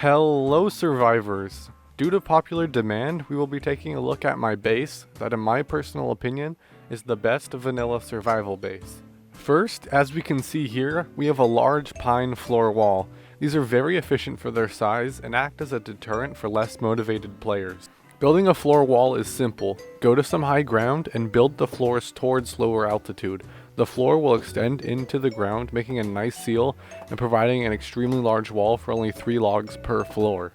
Hello survivors! Due to popular demand, we will be taking a look at my base that in my personal opinion is the best vanilla survival base. First, as we can see here, we have a large pine floor wall. These are very efficient for their size and act as a deterrent for less motivated players. Building a floor wall is simple. Go to some high ground and build the floors towards lower altitude. The floor will extend into the ground, making a nice seal and providing an extremely large wall for only 3 logs per floor.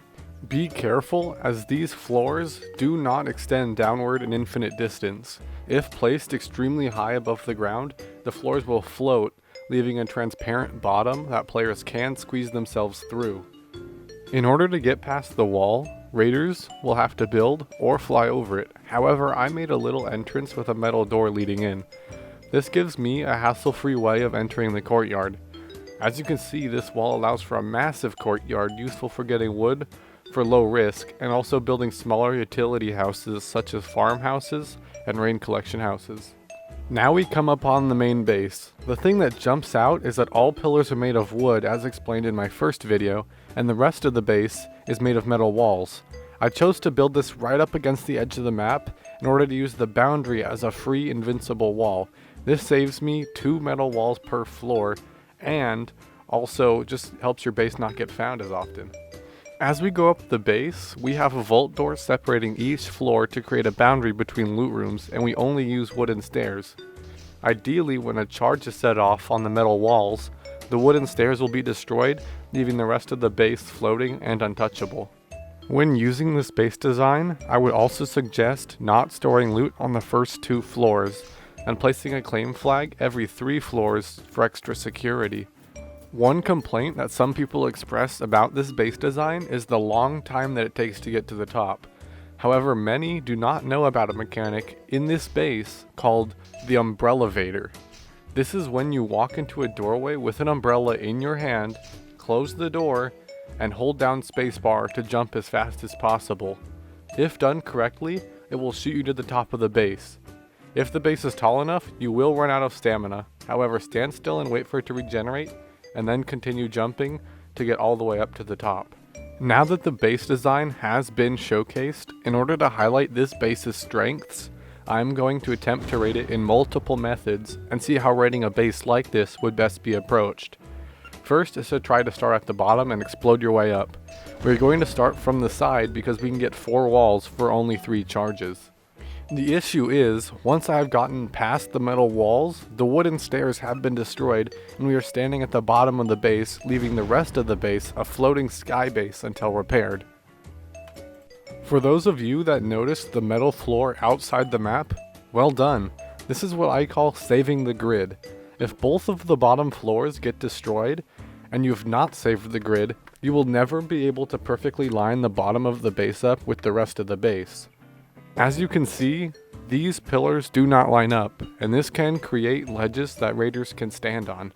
Be careful, as these floors do not extend downward an infinite distance. If placed extremely high above the ground, the floors will float, leaving a transparent bottom that players can squeeze themselves through. In order to get past the wall, raiders will have to build or fly over it. However, I made a little entrance with a metal door leading in. This gives me a hassle-free way of entering the courtyard. As you can see, this wall allows for a massive courtyard useful for getting wood for low risk, and also building smaller utility houses such as farmhouses and rain collection houses. Now we come upon the main base. The thing that jumps out is that all pillars are made of wood, as explained in my first video, and the rest of the base is made of metal walls. I chose to build this right up against the edge of the map in order to use the boundary as a free invincible wall. This saves me 2 metal walls per floor, and also just helps your base not get found as often. As we go up the base, we have a vault door separating each floor to create a boundary between loot rooms, and we only use wooden stairs. Ideally, when a charge is set off on the metal walls, the wooden stairs will be destroyed, leaving the rest of the base floating and untouchable. When using this base design, I would also suggest not storing loot on the first 2 floors, and placing a claim flag every 3 floors for extra security. One complaint that some people express about this base design is the long time that it takes to get to the top. However, many do not know about a mechanic in this base called the Umbrella-vator. This is when you walk into a doorway with an umbrella in your hand, close the door, and hold down spacebar to jump as fast as possible. If done correctly, it will shoot you to the top of the base. If the base is tall enough, you will run out of stamina. However, stand still and wait for it to regenerate, and then continue jumping to get all the way up to the top. Now that the base design has been showcased, in order to highlight this base's strengths, I'm going to attempt to rate it in multiple methods and see how rating a base like this would best be approached. First is to try to start at the bottom and explode your way up. We're going to start from the side because we can get 4 walls for only 3 charges. The issue is, once I have gotten past the metal walls, the wooden stairs have been destroyed and we are standing at the bottom of the base, leaving the rest of the base a floating sky base until repaired. For those of you that noticed the metal floor outside the map, well done. This is what I call saving the grid. If both of the bottom floors get destroyed and you have not saved the grid, you will never be able to perfectly line the bottom of the base up with the rest of the base. As you can see, these pillars do not line up, and this can create ledges that raiders can stand on.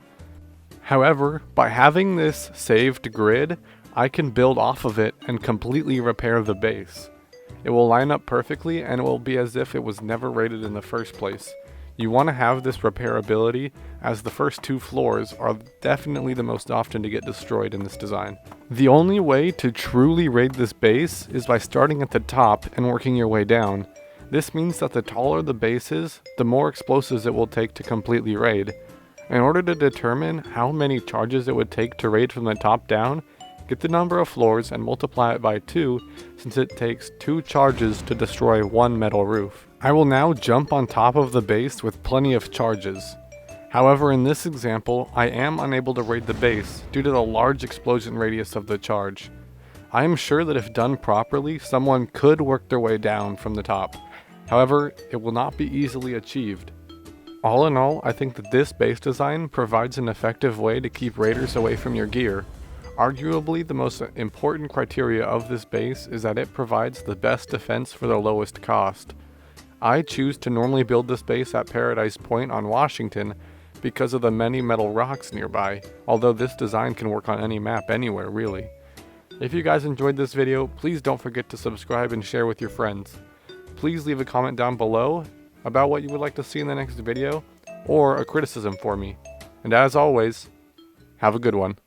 However, by having this saved grid, I can build off of it and completely repair the base. It will line up perfectly and it will be as if it was never raided in the first place. You want to have this repairability, as the first 2 floors are definitely the most often to get destroyed in this design. The only way to truly raid this base is by starting at the top and working your way down. This means that the taller the base is, the more explosives it will take to completely raid. In order to determine how many charges it would take to raid from the top down, get the number of floors and multiply it by 2, since it takes 2 charges to destroy 1 metal roof. I will now jump on top of the base with plenty of charges. However, in this example, I am unable to raid the base due to the large explosion radius of the charge. I am sure that if done properly, someone could work their way down from the top. However, it will not be easily achieved. All in all, I think that this base design provides an effective way to keep raiders away from your gear. Arguably, the most important criteria of this base is that it provides the best defense for the lowest cost. I choose to normally build this base at Paradise Point on Washington because of the many metal rocks nearby, although this design can work on any map anywhere really. If you guys enjoyed this video, please don't forget to subscribe and share with your friends. Please leave a comment down below about what you would like to see in the next video, or a criticism for me. And as always, have a good one.